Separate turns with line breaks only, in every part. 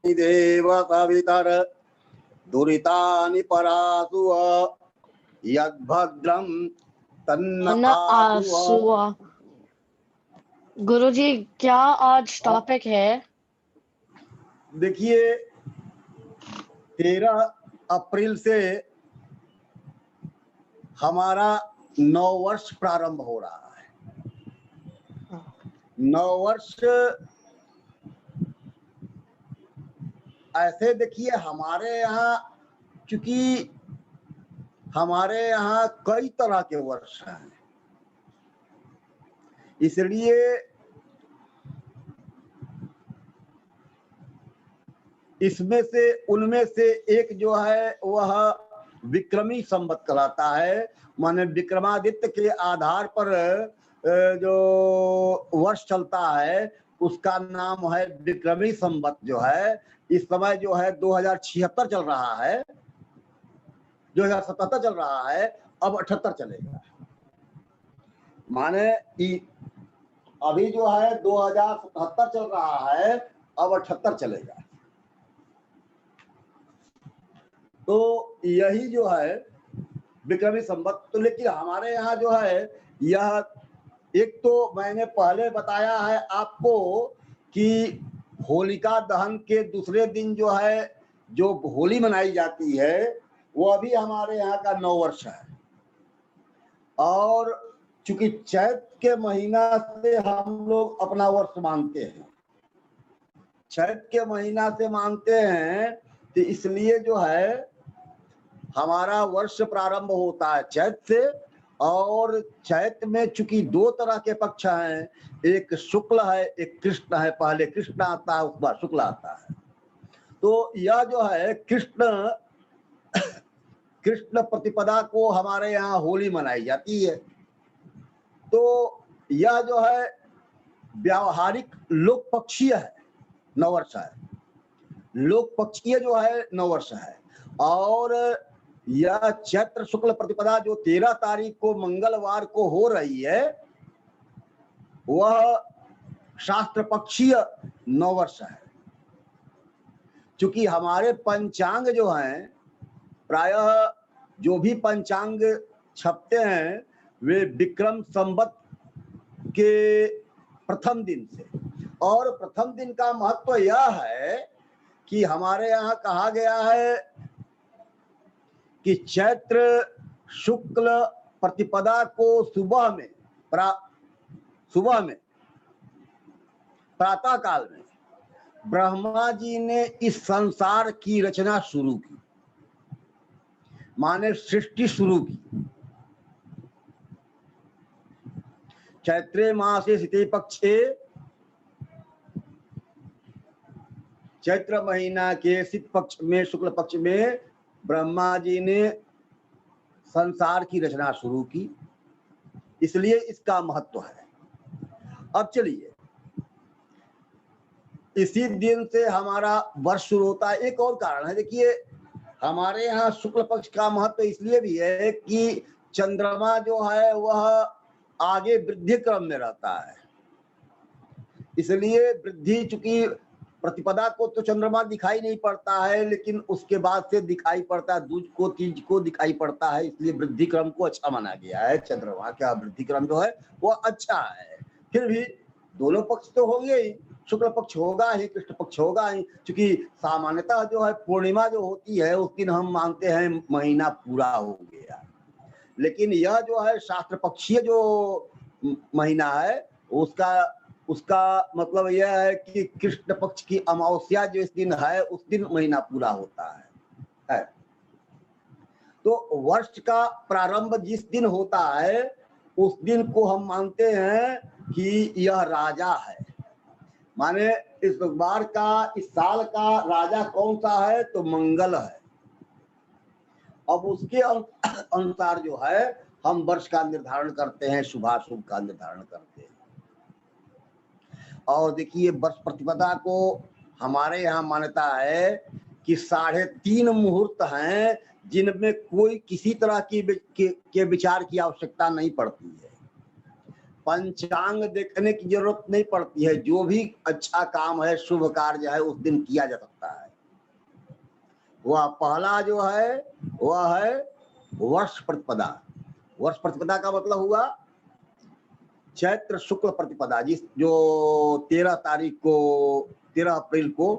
देव सवितर दुरितानि परासु यद्भद्रं तन्न आसु।
गुरुजी क्या आज टॉपिक है?
देखिए 13 अप्रैल से हमारा नववर्ष प्रारंभ हो रहा है। नववर्ष ऐसे देखिए हमारे यहाँ, क्योंकि हमारे यहाँ कई तरह के वर्ष हैं, इसलिए इसमें से उनमें से एक जो है वह विक्रमी संवत कहलाता है। माने विक्रमादित्य के आधार पर जो वर्ष चलता है उसका नाम है विक्रमी संवत जो है। इस समय जो है 2076 चल रहा है, 2077 चल रहा है, अब 78 चलेगा। माने अभी जो है 2077 चल रहा है, अब 78 चलेगा। तो यही जो है विक्रमी संवत। तो लेकिन हमारे यहाँ जो है यह एक तो मैंने पहले बताया है आपको कि होलिका दहन के दूसरे दिन जो है जो होली मनाई जाती है वो अभी हमारे यहाँ का नववर्ष है। और चूंकि चैत के महीना से हम लोग अपना वर्ष मानते हैं, चैत के महीना से मानते हैं, तो इसलिए जो है हमारा वर्ष प्रारंभ होता है चैत से। और चैत में चूंकि दो तरह के पक्ष हैं, एक शुक्ल है एक कृष्ण है। पहले कृष्ण आता है उसके बाद शुक्ल आता है। तो यह जो है कृष्ण प्रतिपदा को हमारे यहाँ होली मनाई जाती है। तो यह जो है व्यावहारिक लोक पक्षीय है नववर्ष है, लोक पक्षीय जो है नववर्ष है। और यह चैत्र शुक्ल प्रतिपदा जो 13 तारीख को मंगलवार को हो रही है वह शास्त्र पक्षीय नववर्ष है। क्योंकि हमारे पंचांग जो हैं, प्रायः जो भी पंचांग छपते हैं वे विक्रम संवत के प्रथम दिन से। और प्रथम दिन का महत्व यह है कि हमारे यहाँ कहा गया है कि चैत्र शुक्ल प्रतिपदा को सुबह में प्रातः काल में ब्रह्मा जी ने इस संसार की रचना शुरू की, माने सृष्टि शुरू की। चैत्रे मासे शीते पक्षे, चैत्र महीना के शीत पक्ष में शुक्ल पक्ष में ब्रह्मा जी ने संसार की रचना शुरू की, इसलिए इसका महत्व है। अब चलिए इसी दिन से हमारा वर्ष शुरू होता है। एक और कारण है, देखिए हमारे यहाँ शुक्ल पक्ष का महत्व इसलिए भी है कि चंद्रमा जो है वह आगे वृद्धि क्रम में रहता है, इसलिए वृद्धि, चूंकि प्रतिपदा को तो चंद्रमा दिखाई नहीं पड़ता है लेकिन उसके बाद से दिखाई पड़ता है, दूज को तीज को दिखाई पड़ता है, इसलिए वृद्धि क्रम को अच्छा माना गया है। चंद्रमा का वृद्धि क्रम जो है वो अच्छा है। फिर भी दोनों पक्ष तो होंगे ही, शुक्ल पक्ष होगा ही, कृष्ण पक्ष होगा ही। क्योंकि सामान्यतः जो है पूर्णिमा जो होती है उस दिन हम मानते हैं महीना पूरा हो गया, लेकिन यह जो है शास्त्र पक्षीय जो महीना है उसका मतलब यह है कि कृष्ण पक्ष की अमावस्या जो इस दिन है उस दिन महीना पूरा होता है। तो वर्ष का प्रारंभ जिस दिन होता है उस दिन को हम मानते हैं कि यह राजा है। माने इस बार का, इस साल का राजा कौन सा है तो मंगल है। अब उसके अनुसार जो है हम वर्ष का निर्धारण करते हैं, शुभाशुभ का निर्धारण करते हैं। और देखिए वर्ष प्रतिपदा को हमारे यहाँ मान्यता है कि 3.5 मुहूर्त हैं जिनमें कोई किसी तरह की के विचार की आवश्यकता नहीं पड़ती है। पंचांग देखने की जरूरत नहीं पड़ती है, जो भी अच्छा काम है, शुभ कार्य है, उस दिन किया जा सकता है। वह पहला जो है वह है वर्ष प्रतिपदा। वर्ष प्रतिपदा का मतलब हुआ चैत्र शुक्ल प्रतिपदा, जिस जो 13 अप्रैल को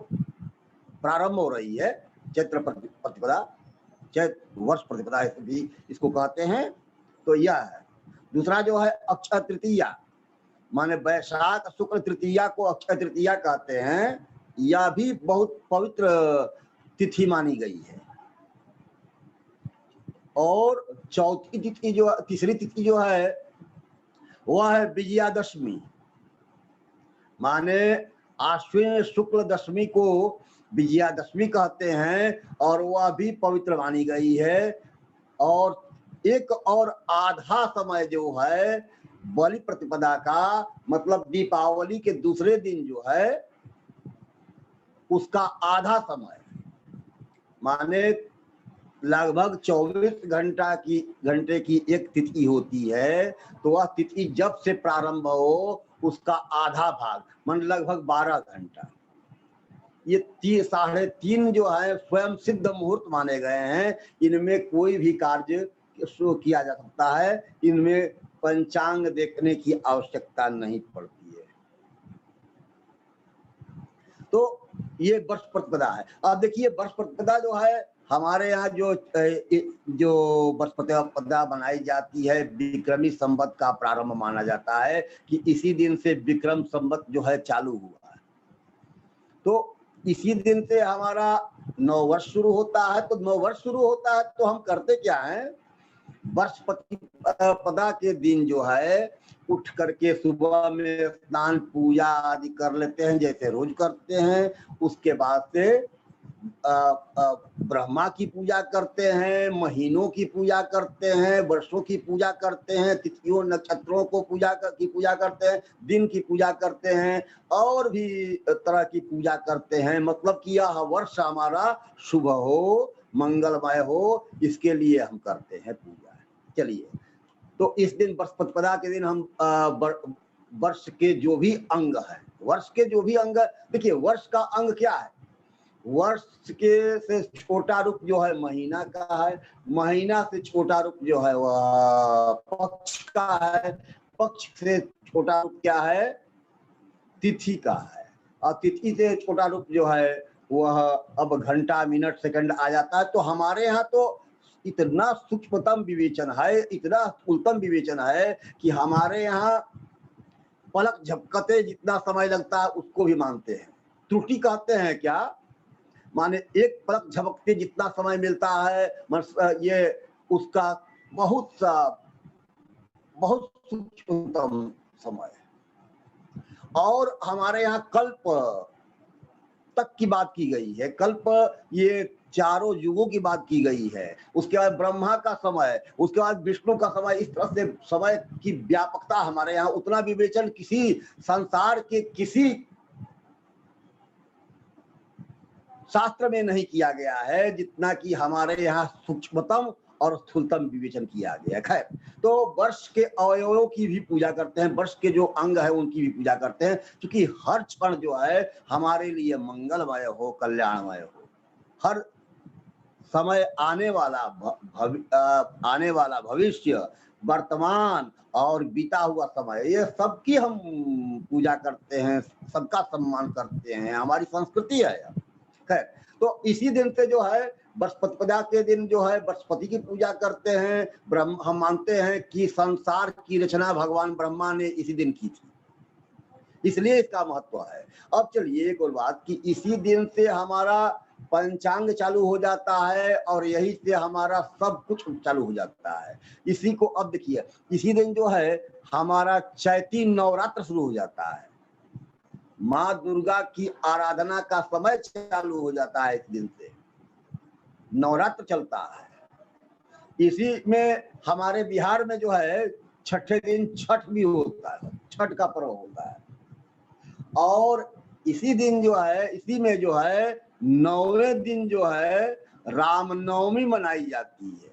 प्रारंभ हो रही है। चैत्र प्रतिपदा, चैत्र वर्ष प्रतिपदा भी इसको कहते हैं। तो यह है। दूसरा जो है अक्षय तृतीया, माने वैशाख शुक्ल तृतीया को अक्षय तृतीया कहते हैं। यह भी बहुत पवित्र तिथि मानी गई है। और चौथी तिथि जो तीसरी तिथि जो है वह है विजयादशमी, माने आश्विन शुक्ल दशमी को विजयादशमी कहते हैं और वह भी पवित्र मानी गई है। और एक और आधा समय जो है बलि प्रतिपदा का, मतलब दीपावली के दूसरे दिन जो है उसका आधा समय, माने लगभग 24 घंटे की एक तिथि होती है। तो वह तिथि जब से प्रारंभ हो उसका आधा भाग, मान लगभग 12 घंटा। ये 3.5 जो है स्वयं सिद्ध मुहूर्त माने गए हैं। इनमें कोई भी कार्य शुरू किया जा सकता है। इनमें पंचांग देखने की आवश्यकता नहीं पड़ती है। तो ये वर्ष प्रतिपदा है। अब देखिए वर्ष प्रतिपदा जो है हमारे यहाँ जो वर्ष प्रतिपदा बनाई जाती है, विक्रमी संवत का प्रारंभ माना जाता है कि इसी दिन से विक्रम संवत जो है चालू हुआ है। तो इसी दिन से हमारा नव वर्ष शुरू होता है। तो नव वर्ष शुरू होता है तो हम करते क्या है, वर्ष प्रतिपदा के दिन जो है उठ करके सुबह में स्नान पूजा आदि कर लेते हैं, जैसे रोज करते हैं। उसके बाद से ब्रह्मा की पूजा करते हैं, महीनों की पूजा करते हैं, वर्षों की पूजा करते हैं, तिथियों नक्षत्रों को पूजा करते हैं, दिन की पूजा करते हैं और भी तरह की पूजा करते हैं। मतलब कि यह वर्ष हमारा शुभ हो, मंगलमय हो, इसके लिए हम करते हैं पूजा। चलिए, तो इस दिन वर्ष प्रतिपदा के दिन हम वर्ष के जो भी अंग है, वर्ष के जो भी अंग, देखिए वर्ष का अंग क्या है, वर्ष के से छोटा रूप जो है महीना का है, महीना से छोटा रूप जो है वह पक्ष का है, पक्ष से छोटा रूप क्या है, तिथि का है, और तिथि से छोटा रूप जो है वह अब घंटा मिनट सेकंड आ जाता है। तो हमारे यहाँ तो इतना सूक्ष्मतम विवेचन है, इतना स्थूलतम विवेचन है कि हमारे यहाँ पलक झपकते जितना समय लगता है उसको भी मानते हैं। त्रुटि कहते हैं क्या, माने एक पलक झपकते जितना समय मिलता है, ये उसका बहुत सूक्ष्मतम समय। और हमारे यहाँ कल्प तक की बात की गई है। कल्प ये चारों युगों की बात की गई है। उसके बाद ब्रह्मा का समय, उसके बाद विष्णु का समय। इस तरह से समय की व्यापकता हमारे यहाँ उतना विवेचन किसी संसार के किसी शास्त्र में नहीं किया गया है जितना कि हमारे यहाँ सूक्ष्मतम और स्थूलतम विवेचन किया गया। खैर, तो वर्ष के अवयवों की भी पूजा करते हैं, वर्ष के जो अंग है उनकी भी पूजा करते हैं, क्योंकि हर क्षण जो है हमारे लिए मंगलमय हो, कल्याणमय हो। हर समय आने वाला भविष्य, वर्तमान और बीता हुआ समय, ये सबकी हम पूजा करते हैं, सबका सम्मान करते हैं, हमारी संस्कृति है। खैर, तो इसी दिन से जो है वर्ष प्रतिपदा के दिन जो है बृहस्पति की पूजा करते हैं। हम मानते हैं कि संसार की रचना भगवान ब्रह्मा ने इसी दिन की थी, इसलिए इसका महत्व है। अब चलिए एक और बात कि इसी दिन से हमारा पंचांग चालू हो जाता है और यही से हमारा सब कुछ चालू हो जाता है। इसी को अब देखिए, इसी दिन जो है हमारा चैती नवरात्र शुरू हो जाता है। माँ दुर्गा की आराधना का समय चालू हो जाता है। इस दिन से नवरात्र चलता है। इसी में हमारे बिहार में जो है छठे दिन छठ भी होता है, छठ का पर्व होता है। और इसी दिन जो है, इसी में जो है 9वें दिन जो है रामनवमी मनाई जाती है।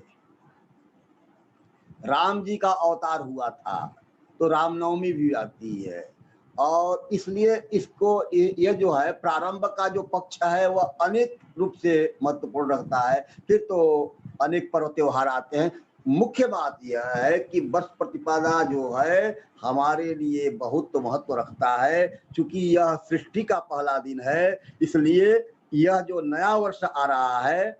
राम जी का अवतार हुआ था तो रामनवमी भी आती है। और इसलिए इसको ये जो है प्रारंभ का जो पक्ष है वह अनेक रूप से महत्वपूर्ण रखता है। फिर तो अनेक पर्व त्योहार आते हैं। मुख्य बात यह है कि वर्ष प्रतिपदा जो है हमारे लिए बहुत महत्व रखता है, क्योंकि यह सृष्टि का पहला दिन है। इसलिए यह जो नया वर्ष आ रहा है,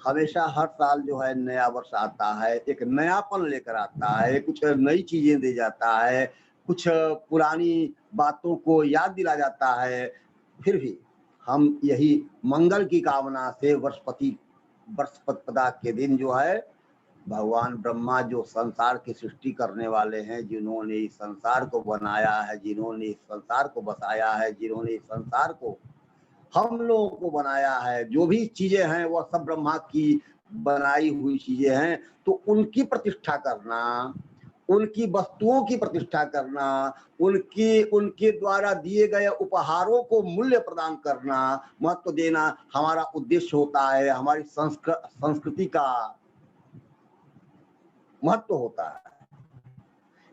हमेशा हर साल जो है नया वर्ष आता है, एक नयापन लेकर आता है, कुछ नई चीजें दे जाता है, कुछ पुरानी बातों को याद दिला जाता है। फिर भी हम यही मंगल की कामना से वर्ष प्रतिपदा के दिन जो है भगवान ब्रह्मा जो संसार की सृष्टि करने वाले हैं, जिन्होंने इस संसार को बनाया है, जिन्होंने इस संसार को बसाया है, जिन्होंने इस संसार को हम लोगों को बनाया है, जो भी चीजें हैं वह सब ब्रह्मा की बनाई हुई चीजें हैं। तो उनकी प्रतिष्ठा करना, उनकी वस्तुओं की प्रतिष्ठा करना, उनके द्वारा दिए गए उपहारों को मूल्य प्रदान करना, महत्व देना हमारा उद्देश्य होता है, हमारी संस्कृति का महत्व होता है।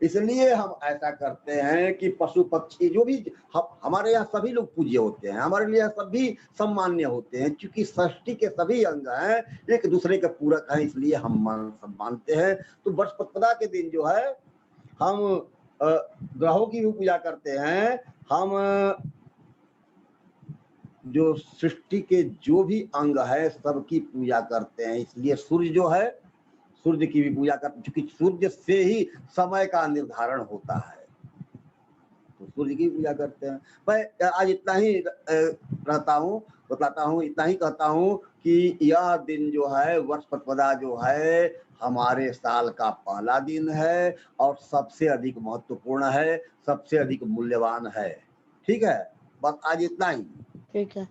इसलिए हम ऐसा करते हैं कि पशु पक्षी जो भी हमारे यहाँ सभी लोग पूज्य होते हैं, हमारे लिए सभी सम्मान्य होते हैं, क्योंकि सृष्टि के सभी अंग हैं, एक दूसरे के पूरक हैं, इसलिए हम मानते हैं। तो वर्ष प्रतिपदा के दिन जो है हम ग्रहों की भी पूजा करते हैं, हम जो सृष्टि के जो भी अंग है सबकी पूजा करते हैं। इसलिए सूर्य जो है, सूर्य की भी पूजा करते हैं, क्योंकि सूर्य से ही समय का निर्धारण होता है, तो सूर्य की पूजा करते हैं। मैं आज इतना ही रहता हूँ, बताता हूँ, इतना ही कहता हूँ कि यह दिन जो है वर्ष प्रतिपदा जो है हमारे साल का पहला दिन है और सबसे अधिक महत्वपूर्ण है, सबसे अधिक मूल्यवान है। ठीक है, बस आज इतना ही।
ठीक है।